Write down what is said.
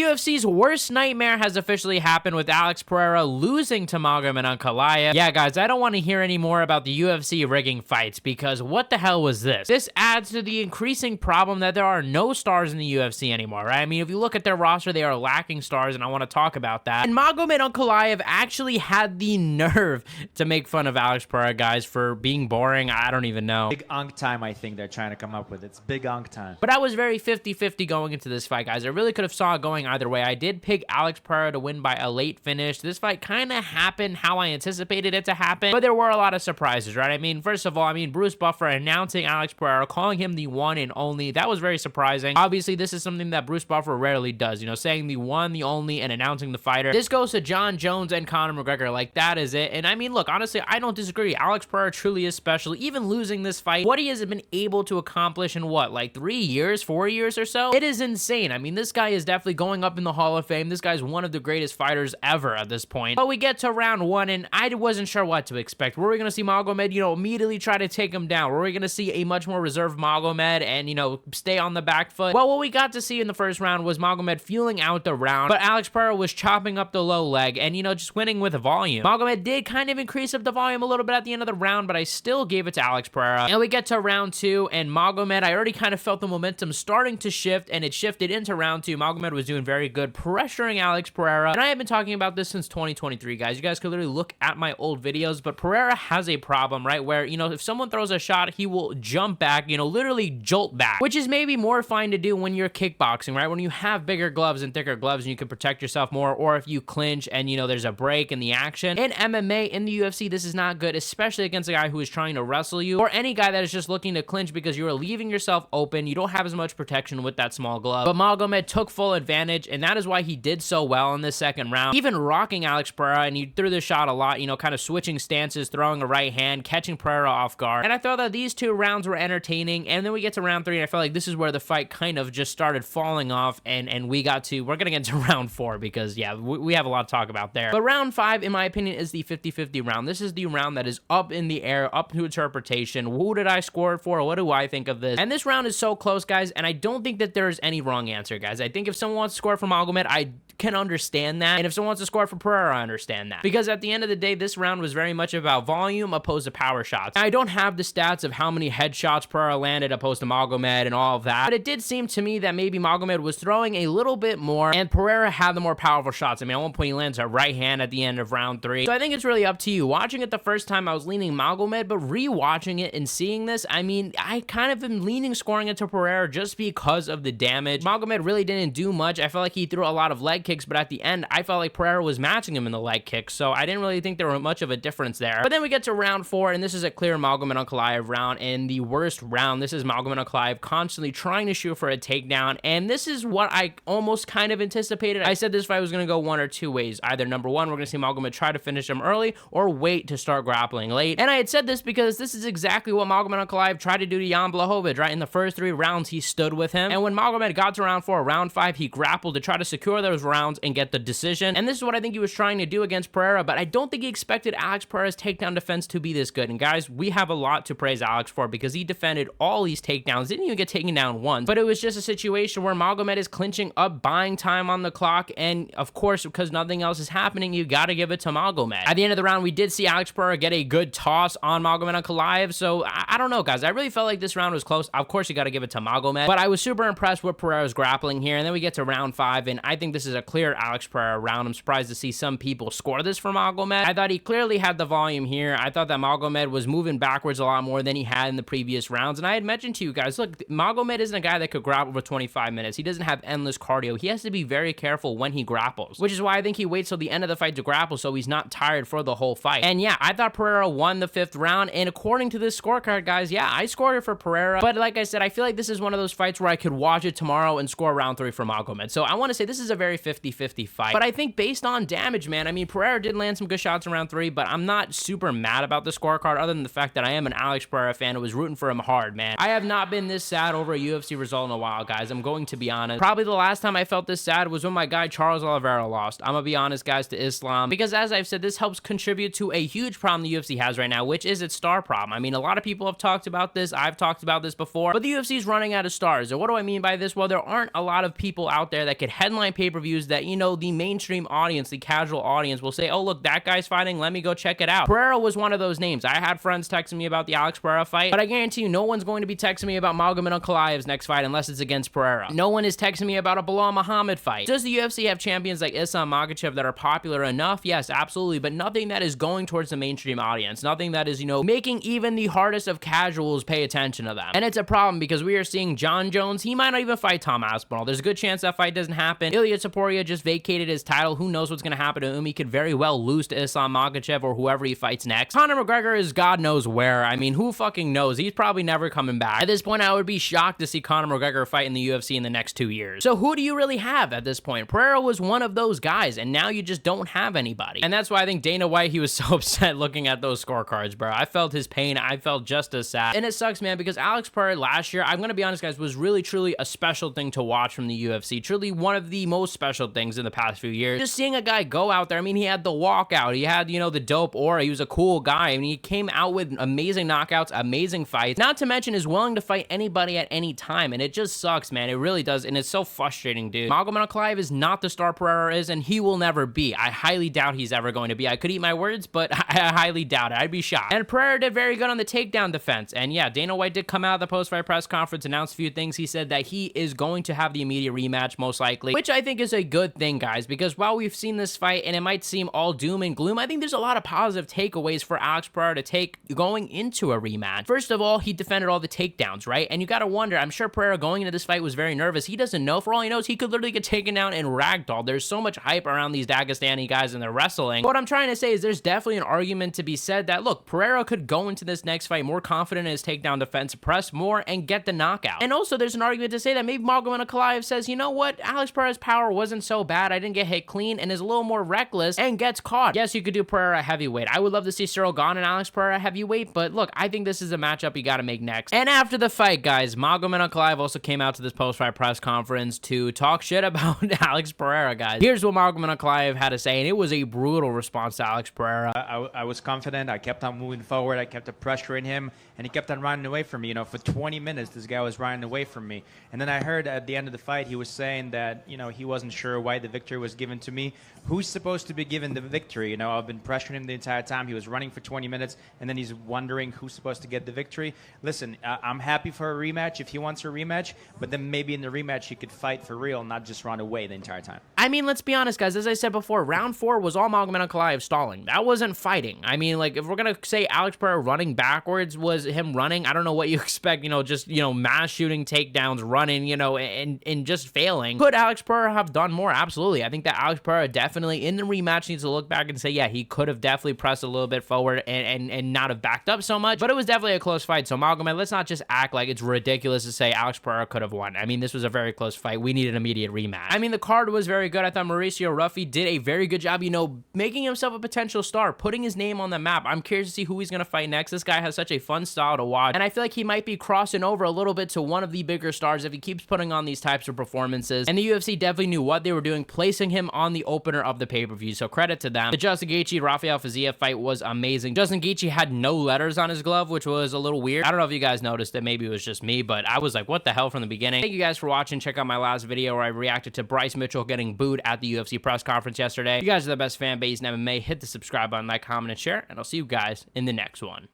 UFC's worst nightmare has officially happened with Alex Pereira losing to Magomed Ankalaev. Yeah, guys, I don't want to hear any more about the UFC rigging fights because what the hell was this? This adds to the increasing problem that there are no stars in the UFC anymore, right? I mean, if you look at their roster, they are lacking stars, and I want to talk about that. And Magomed Ankalaev actually had the nerve to make fun of Alex Pereira, guys, for being boring. I don't even know. Big unk time, I think they're trying to come up with. It's big unk time. But I was very 50-50 going into this fight, guys. I really could have saw it going either way. I did pick Alex Pereira to win by a late finish. This fight kind of happened how I anticipated it to happen, but there were a lot of surprises, right? I mean, first of all, Bruce Buffer announcing Alex Pereira, calling him the one and only. That was very surprising. Obviously, this is something that Bruce Buffer rarely does, you know, saying the one, the only, and announcing the fighter. This goes to John Jones and Conor McGregor. Like, that is it. And I mean, look, honestly, I don't disagree. Alex Pereira truly is special. Even losing this fight, what he has been able to accomplish in what, like 3 years, 4 years or so? It is insane. I mean, this guy is definitely going up in the Hall of Fame. This guy's one of the greatest fighters ever at this point. But we get to round one, and I wasn't sure what to expect. Were we going to see Magomed, you know, immediately try to take him down? Were we going to see a much more reserved Magomed and, you know, stay on the back foot? Well, what we got to see in the first round was Magomed feeling out the round, but Alex Pereira was chopping up the low leg and, you know, just winning with volume. Magomed did kind of increase up the volume a little bit at the end of the round, but I still gave it to Alex Pereira. And we get to round two, and Magomed, I already kind of felt the momentum starting to shift, and it shifted into round two. Magomed was doing very good, pressuring Alex Pereira. And I have been talking about this since 2023, guys. You guys can literally look at my old videos, but Pereira has a problem, right? Where, you know, if someone throws a shot, he will jump back, you know, literally jolt back, which is maybe more fine to do when you're kickboxing, right? When you have bigger gloves and thicker gloves and you can protect yourself more, or if you clinch and, you know, there's a break in the action. In MMA, in the UFC, this is not good, especially against a guy who is trying to wrestle you, or any guy that is just looking to clinch because you are leaving yourself open. You don't have as much protection with that small glove. But Magomed took full advantage, and that is why he did so well in this second round, even rocking Alex Pereira, and he threw the shot a lot, you know, kind of switching stances, throwing a right hand, catching Pereira off guard. And I thought that these two rounds were entertaining, and then we get to round three, and I felt like this is where the fight kind of just started falling off, and we're gonna get to round four because, yeah, we have a lot to talk about there. But round five, in my opinion, is the 50-50 round. This is the round that is up in the air, up to interpretation. Who did I score it for? What do I think of this? And this round is so close, guys, and I don't think that there's any wrong answer, guys. I think if someone wants to score for Magomed, I can understand that, and if someone wants to score for Pereira, I understand that, because at the end of the day, this round was very much about volume opposed to power shots. I don't have the stats of how many headshots Pereira landed opposed to Magomed and all of that, but it did seem to me that maybe Magomed was throwing a little bit more, and Pereira had the more powerful shots. I mean, at one point he lands a right hand at the end of round three, so I think it's really up to you. Watching it the first time, I was leaning Magomed, but rewatching it and seeing this, I mean, I kind of been leaning scoring it to Pereira just because of the damage. Magomed really didn't do much. I felt like he threw a lot of leg kicks, but at the end, I felt like Pereira was matching him in the leg kicks, so I didn't really think there was much of a difference there. But then we get to round four, and this is a clear Magomed Ankalaev round, and the worst round. This is Magomed Ankalaev constantly trying to shoot for a takedown, and this is what I almost kind of anticipated. I said this fight was going to go one or two ways. Either number one, we're going to see Magomed try to finish him early, or wait to start grappling late. And I had said this because this is exactly what Magomed Ankalaev tried to do to Jan Blachowicz, right? In the first three rounds, he stood with him, and when Magomed got to round four, round five, he grappled to try to secure those rounds and get the decision. And this is what I think he was trying to do against Pereira, but I don't think he expected Alex Pereira's takedown defense to be this good. And guys, we have a lot to praise Alex for because he defended all these takedowns, didn't even get taken down once, but it was just a situation where Magomed is clinching up, buying time on the clock, and of course, because nothing else is happening, you gotta give it to Magomed. At the end of the round, we did see Alex Pereira get a good toss on Magomed Ankalaev, so I don't know, guys. I really felt like this round was close. Of course, you gotta give it to Magomed, but I was super impressed with Pereira's grappling here, and then we get to round five, and I think this is a clear Alex Pereira round. I'm surprised to see some people score this for Magomed. I thought he clearly had the volume here. I thought that Magomed was moving backwards a lot more than he had in the previous rounds, and I had mentioned to you guys, look, Magomed isn't a guy that could grapple for 25 minutes. He doesn't have endless cardio. He has to be very careful when he grapples, which is why I think he waits till the end of the fight to grapple so he's not tired for the whole fight. And yeah, I thought Pereira won the fifth round, and according to this scorecard, guys, yeah, I scored it for Pereira, but like I said, I feel like this is one of those fights where I could watch it tomorrow and score round three for Magomed. So I want to say this is a very 50 50-50 fight. But I think based on damage, man, I mean, Pereira did land some good shots in round 3, but I'm not super mad about the scorecard other than the fact that I am an Alex Pereira fan who was rooting for him hard, man. I have not been this sad over a UFC result in a while, guys. I'm going to be honest. Probably the last time I felt this sad was when my guy Charles Oliveira lost. I'm gonna be honest, guys, to Islam, because as I've said, this helps contribute to a huge problem the UFC has right now, which is its star problem. I mean, a lot of people have talked about this. I've talked about this before, but the UFC is running out of stars. And what do I mean by this? Well, there aren't a lot of people out there that could headline pay-per-views that, you know, the mainstream audience, the casual audience will say, oh, look, that guy's fighting. Let me go check it out. Pereira was one of those names. I had friends texting me about the Alex Pereira fight, but I guarantee you no one's going to be texting me about Magomed Ankalaev's next fight unless it's against Pereira. No one is texting me about a Bilal Muhammad fight. Does the UFC have champions like Islam Makhachev that are popular enough? Yes, absolutely, but nothing that is going towards the mainstream audience. Nothing that is, you know, making even the hardest of casuals pay attention to them. And it's a problem because we are seeing John Jones. He might not even fight Tom Aspinall. There's a good chance that fight doesn't happen. Ilya Topuria just vacated his title. Who knows what's going to happen to him? He could very well lose to Islam Makhachev or whoever he fights next. Conor McGregor is God knows where. I mean, who fucking knows? He's probably never coming back. At this point, I would be shocked to see Conor McGregor fight in the UFC in the next 2 years. So who do you really have at this point? Pereira was one of those guys, and now you just don't have anybody. And that's why I think Dana White, he was so upset looking at those scorecards, bro. I felt his pain. I felt just as sad. And it sucks, man, because Alex Pereira last year, I'm going to be honest, guys, was really, truly a special thing to watch from the UFC. Truly one of the most special things in the past few years. Just seeing a guy go out there. I mean, he had the walkout. He had, you know, the dope aura. He was a cool guy. I mean, he came out with amazing knockouts, amazing fights. Not to mention is willing to fight anybody at any time. And it just sucks, man. It really does. And it's so frustrating, dude. Magomed Ankalaev is not the star Pereira is, and he will never be. I highly doubt he's ever going to be. I could eat my words, but I highly doubt it. I'd be shocked. And Pereira did very good on the takedown defense. And yeah, Dana White did come out of the post-fight press conference, announce a few things. He said that he is going to have the immediate rematch, most likely, which I think is a good thing, guys, because while we've seen this fight and it might seem all doom and gloom, I think there's a lot of positive takeaways for Alex Pereira to take going into a rematch. First of all, he defended all the takedowns, right? And you got to wonder, I'm sure Pereira going into this fight was very nervous. He doesn't know. For all he knows, he could literally get taken down and ragdolled. There's so much hype around these Dagestani guys and their wrestling. But what I'm trying to say is there's definitely an argument to be said that, look, Pereira could go into this next fight more confident in his takedown defense, press more, and get the knockout. And also, there's an argument to say that maybe Magomed Ankalaev says, you know what, Alex Pereira's power wasn't so bad. I didn't get hit clean and is a little more reckless and gets caught. Yes, you could do Pereira heavyweight. I would love to see Cyril Gane and Alex Pereira heavyweight, but look, I think this is a matchup you got to make next. And after the fight, guys, Magomed Ankalaev also came out to this post-fight press conference to talk shit about Alex Pereira, guys. Here's what Magomed Ankalaev had to say, and it was a brutal response to Alex Pereira. I was confident. I kept on moving forward. I kept on pressuring him, and he kept on running away from me. You know, for 20 minutes, this guy was running away from me. And then I heard at the end of the fight, he was saying that, you know, he wasn't sure why the victory was given to me. Who's supposed to be given the victory? You know, I've been pressuring him the entire time. He was running for 20 minutes, and then he's wondering who's supposed to get the victory. Listen, I'm happy for a rematch if he wants a rematch, but then maybe in the rematch he could fight for real, not just run away the entire time. I mean, let's be honest, guys. As I said before, round 4 was all Magomed Ankalaev stalling. That wasn't fighting. I mean, like, if we're going to say Alex Pereira running backwards was him running, I don't know what you expect, you know, just, you know, mass shooting takedowns, running, you know, and just failing. Could Alex Pereira have done more? Absolutely. I think that Alex Pereira definitely in the rematch needs to look back and say, yeah, he could have definitely pressed a little bit forward and not have backed up so much, but it was definitely a close fight. So Magomed, let's not just act like it's ridiculous to say Alex Pereira could have won. I mean, this was a very close fight. We need an immediate rematch. I mean, the card was very good. I thought Mauricio Ruffy did a very good job, you know, making himself a potential star, putting his name on the map. I'm curious to see who he's going to fight next. This guy has such a fun style to watch, and I feel like he might be crossing over a little bit to one of the bigger stars if he keeps putting on these types of performances. And the UFC definitely knew what they were doing, placing him on the opener of the pay-per-view, so credit to them. The Justin Gaethje Rafael Fiziev fight was amazing. Justin Gaethje had no letters on his glove, which was a little weird. I don't know if you guys noticed it. Maybe it was just me, but I was like, what the hell from the beginning. Thank you guys for watching. Check out my last video where I reacted to Bryce Mitchell getting booed at the UFC press conference yesterday. You guys are the best fan base in MMA. Hit the subscribe button, like, comment, and share, and I'll see you guys in the next one.